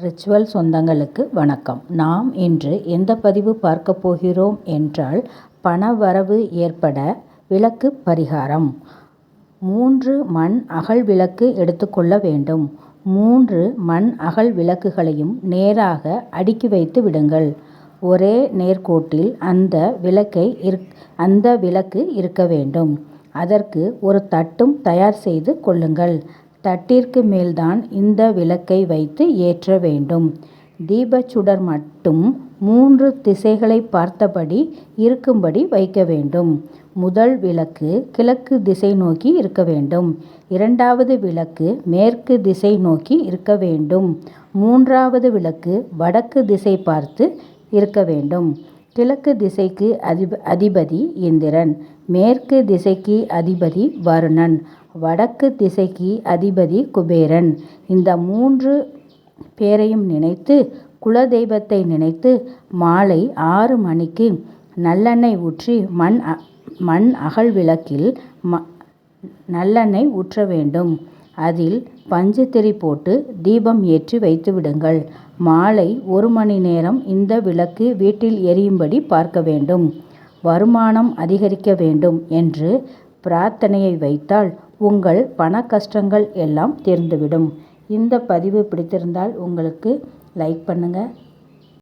Ritual சொந்தங்களுக்கு வணக்கம். நாம் இன்று எந்த பதிவு பார்க்க போகிறோம் என்றால், பணவரவு ஏற்பட விளக்கு பரிகாரம். 3 மண் அகல் விளக்கு எடுத்துக்கொள்ள வேண்டும். 3 மண் அகல் விளக்குகளையும் நேராக அடுக்கி வைத்து விடுங்கள். ஒரே நேர்கோட்டில் அந்த விளக்கு இருக்க வேண்டும். அதற்கு ஒரு தட்டும் தயார் செய்து கொள்ளுங்கள். தட்டிற்கு மேல்தான் இந்த விளக்கை வைத்து ஏற்ற வேண்டும். தீபச்சுடர் மட்டும் 3 திசைகளை பார்த்தபடி இருக்கும்படி வைக்க வேண்டும். முதல் விளக்கு கிழக்கு திசை நோக்கி இருக்க வேண்டும். 2வது விளக்கு மேற்கு திசை நோக்கி இருக்க வேண்டும். 3வது விளக்கு வடக்கு திசை பார்த்து இருக்க வேண்டும். கிழக்கு திசைக்கு அதிபதி இந்திரன், மேற்கு திசைக்கு அதிபதி வருணன், வடக்கு திசைக்கு அதிபதி குபேரன். இந்த 3 பேரையும் நினைத்து, குலதெய்வத்தை நினைத்து மாலை 6 மணிக்கு நல்லெண்ணெய் ஊற்றி மண் அகல் விளக்கில் நல்லெண்ணெய் ஊற்ற வேண்டும். அதில் பஞ்சுத்திரி போட்டு தீபம் ஏற்றி வைத்து விடுங்கள். மாலை 1 மணி நேரம் இந்த விளக்கு வீட்டில் எரியும்படி பார்க்க வேண்டும். வருமானம் அதிகரிக்க வேண்டும் என்று பிரார்த்தனையை வைத்தால் உங்கள் பண கஷ்டங்கள் எல்லாம் தீர்ந்துவிடும். இந்த பதிவு பிடித்திருந்தால் உங்களுக்கு லைக் பண்ணுங்கள்,